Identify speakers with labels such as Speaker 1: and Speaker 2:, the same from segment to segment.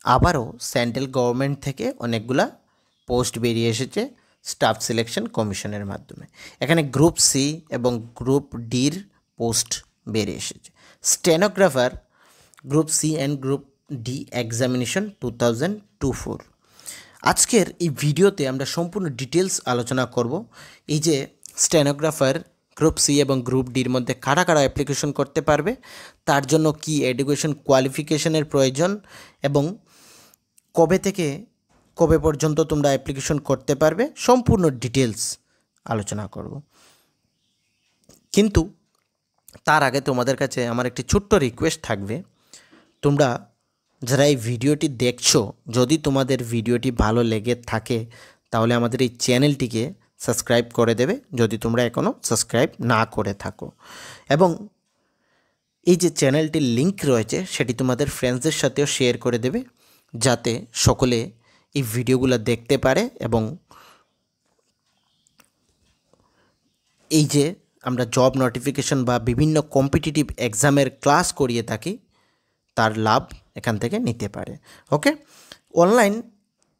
Speaker 1: আবারও central government থেকে অনেকগুলা পোস্ট বেরিয়ে এসেছে স্টাফ সিলেকশন কমিশনের মাধ্যমে। এখানে গ্রুপ সি এবং গ্রুপ ডির পোস্ট বেরিয়ে এসেছে। Stenographer group C and group D examination 2024। আজকের এই ভিডিওতে আমরা সম্পূর্ণ ডিটেলস আলোচনা করব। এই যে স্টেনোগ্রাফার গ্রুপ সি এবং গ্রুপ ডির মধ্যে কারা কারা অ্যাপ্লিকেশন করতে পারবে, তার জন্য কি এডুকেশন কোয়ালিফিকেশনের প্রয়োজন এবং কবে থেকে কবে পর্যন্ত তোমরা অ্যাপ্লিকেশন করতে পারবে, সম্পূর্ণ ডিটেলস আলোচনা করব। কিন্তু তার আগে তোমাদের কাছে আমার একটি ছোট্ট রিকোয়েস্ট থাকবে, তোমরা যারা এই ভিডিওটি দেখছো, যদি তোমাদের ভিডিওটি ভালো লেগে থাকে তাহলে আমাদের এই চ্যানেলটিকে সাবস্ক্রাইব করে দেবে যদি তোমরা এখনও সাবস্ক্রাইব না করে থাকো, এবং এই যে চ্যানেলটির লিংক রয়েছে সেটি তোমাদের ফ্রেন্ডসদের সাথেও শেয়ার করে দেবে, যাতে সকলে এই ভিডিওগুলো দেখতে পারে এবং এই যে আমরা জব নোটিফিকেশন বা বিভিন্ন কম্পিটিটিভ এক্সামের ক্লাস করিয়ে থাকি তার লাভ এখান থেকে নিতে পারে। ওকে, অনলাইন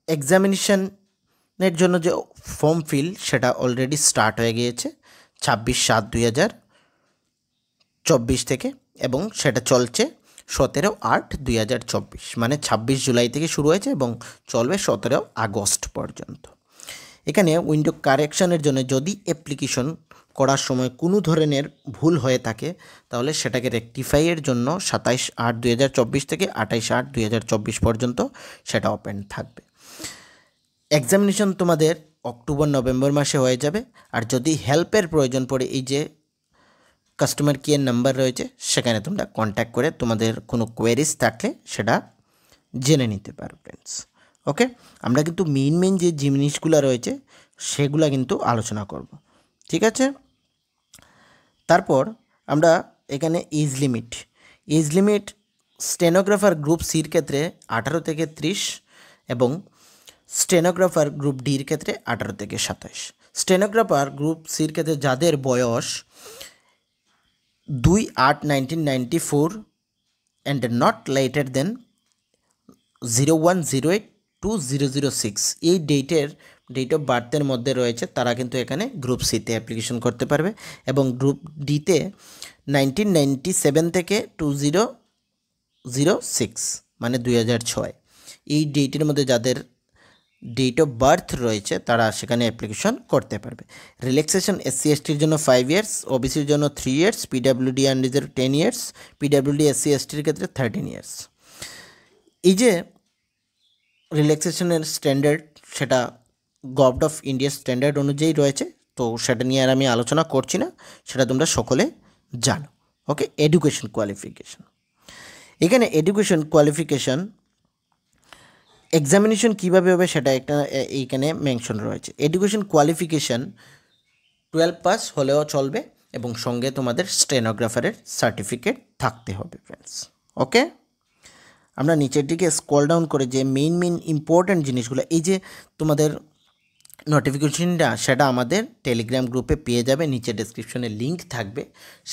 Speaker 1: এক্সামিনেশনের জন্য যে ফর্ম ফিল সেটা অলরেডি স্টার্ট হয়ে গিয়েছে 26/7/2024 থেকে, এবং সেটা চলছে 17/8/2024, মানে 26 জুলাই থেকে শুরু হয়েছে এবং চলবে 17 আগস্ট পর্যন্ত। এখানে উইন্ডো কারেকশনের জন্য যদি অ্যাপ্লিকেশন করার সময় কোনো ধরনের ভুল হয়ে থাকে তাহলে সেটাকে রেকটিফাইয়ের জন্য 27/8/2024 থেকে 28/8/2024 পর্যন্ত সেটা ওপেন থাকবে। এক্সামিনেশন তোমাদের অক্টোবর-নভেম্বর মাসে হয়ে যাবে। আর যদি হেল্পের প্রয়োজন পড়ে, এই যে কাস্টমার কেয়ার নাম্বার রয়েছে সেখানে তোমরা কন্ট্যাক্ট করে তোমাদের কোনো কোয়েরিজ থাকলে সেটা জেনে নিতে পারো ফ্রেন্ডস। ওকে, আমরা কিন্তু মেইন যে জিনিসগুলো রয়েছে সেগুলো কিন্তু আলোচনা করব, ঠিক আছে। তারপর আমরা এখানে এজ লিমিট স্টেনোগ্রাফার গ্রুপ সির ক্ষেত্রে 18 থেকে 30 এবং স্টেনোগ্রাফার গ্রুপ ডির ক্ষেত্রে 18 থেকে 27। স্টেনোগ্রাফার গ্রুপ সির ক্ষেত্রে যাদের বয়স 2/8/1994 অ্যান্ড নট লেটার দেন 01/08/2006 এই ডেট অফ বার্থের মধ্যে রয়েছে, তারা কিন্তু এখানে গ্রুপ সিতে অ্যাপ্লিকেশন করতে পারবে। এবং গ্রুপ ডিতে 1997 থেকে 2006 মানে 2006 এই ডেটের মধ্যে যাদের ডেট অফ বার্থ রয়েছে তারা সেখানে অ্যাপ্লিকেশন করতে পারবে। রিল্যাক্সেশন SC/STর জন্য 5 ইয়ার্স, ওবিসির জন্য 3 years, PWD unreserved 10 years, PWD SC/STর ক্ষেত্রে 13 ইয়ার্স। এই যে রিল্যাক্সেশনের স্ট্যান্ডার্ড সেটা গভর্নমেন্ট অফ ইন্ডিয়ার স্ট্যান্ডার্ড অনুযায়ী রয়েছে, তো সেটা নিয়ে আর আমি আলোচনা করছি না, সেটা তোমরা সকলে জানো। ওকে, এডুকেশন কোয়ালিফিকেশন, এখানে এডুকেশন কোয়ালিফিকেশন এক্সামিনেশন কীভাবে হবে সেটা একটা এইখানে মেনশন রয়েছে। এডুকেশন কোয়ালিফিকেশান 12 পাস হলেও চলবে এবং সঙ্গে তোমাদের স্টেনোগ্রাফারের সার্টিফিকেট থাকতে হবে ফ্রেন্ডস। ওকে, আমরা নিচের দিকে স্ক্রল ডাউন করে যে মেইন ইম্পর্ট্যান্ট জিনিসগুলো, এই যে তোমাদের নোটিফিকেশনটা সেটা আমাদের টেলিগ্রাম গ্রুপে পেয়ে যাবে, নিচে ডেসক্রিপশনে লিঙ্ক থাকবে,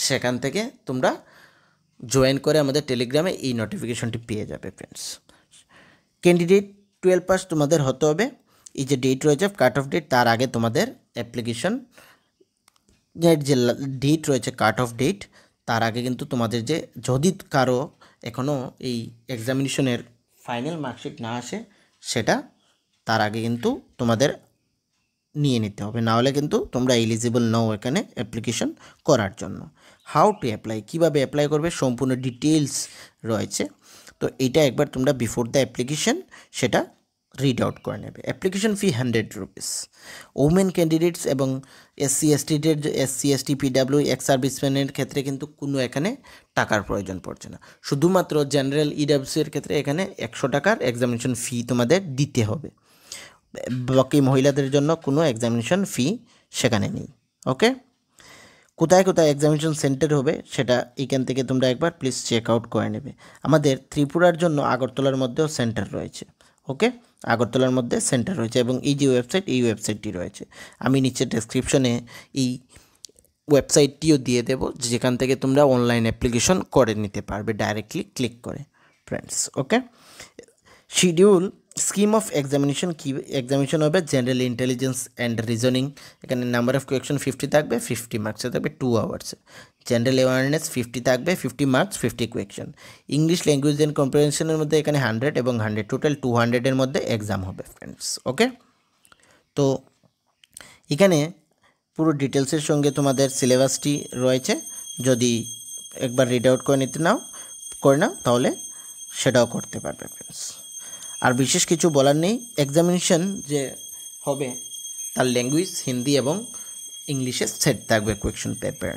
Speaker 1: সেখান থেকে তোমরা জয়েন করে আমাদের টেলিগ্রামে এই নোটিফিকেশনটি পেয়ে যাবে ফ্রেন্ডস। ক্যান্ডিডেট 12 পাস তোমাদের হতে হবে। এই যে ডেট রয়েছে কাট অফ ডেট, তার আগে তোমাদের অ্যাপ্লিকেশন যে ডেট রয়েছে কাট অফ ডেট, তার আগে কিন্তু তোমাদের যে যদি কারো এখনও এই এক্সামিনেশনের ফাইনাল মার্কশিট না আসে সেটা তার আগে কিন্তু তোমাদের নিয়ে নিতে হবে, নাহলে কিন্তু তোমরা এলিজিবল নও এখানে অ্যাপ্লিকেশন করার জন্য। হাউ টু অ্যাপ্লাই, কীভাবে অ্যাপ্লাই করবে সম্পূর্ণ ডিটেলস রয়েছে, তো এইটা একবার তোমরা বিফোর দ্য অ্যাপ্লিকেশন সেটা রিড আউট করে নেবে। Application fee 100 rupees. Women candidates এবং SC/ST PW এক্স সার্ভিসম্যানের ক্ষেত্রে কিন্তু কোনো এখানে টাকার প্রয়োজন পড়ছে না, শুধুমাত্র জেনারেল EWC এর ক্ষেত্রে এখানে 100 টাকার এক্সামিনেশন ফি তোমাদের দিতে হবে। বাকি মহিলাদের জন্য কোনো এক্সামিনেশন ফি সেখানে নেই। ওকে, কোথায় এক্সামিনেশন সেন্টার হবে সেটা এইখান থেকে তোমরা একবার প্লিজ চেক আউট করে নেবে। আমাদের ত্রিপুরার জন্য আগরতলার মধ্যেও সেন্টার রয়েছে। ওকে, আগরতলার মধ্যে সেন্টার রয়েছে এবং এই যে এই ওয়েবসাইটটি রয়েছে, আমি নিচে ডেসক্রিপশনে এই ওয়েবসাইটটিও দিয়ে দেবো, যেখান থেকে তোমরা অনলাইন অ্যাপ্লিকেশন করে নিতে পারবে ডাইরেক্টলি ক্লিক করে friends. Okay, schedule scheme of examination কি এক্সামিনেশন হবে জেনারেল ইন্টেলিজেন্স অ্যান্ড রিজনিং, এখানে নাম্বার অফ কোয়েকশন 50 থাকবে, 50 মার্কসে থাকবে 2 আওয়ার্সে। জেনারেল অ্যাওয়ারনেস 50 থাকবে, 50 marks 50 question. English language and কম্প্রিহেনশনের মধ্যে এখানে 100 এবং 100 টোটাল 200-এর মধ্যে এক্সাম হবে ফ্রেন্ডস। ওকে, তো এখানে পুরো ডিটেলসের সঙ্গে তোমাদের সিলেবাসটি রয়েছে, যদি একবার রিড আউট করে নাও তাহলে সেটাও করতে পারবে ফ্রেন্ডস। আর বিশেষ কিছু বলার নেই, এক্সামিনেশন যে হবে তার ল্যাঙ্গুয়েজ হিন্দি এবং ইংলিশে সেট থাকবে কোয়েকশন পেপার।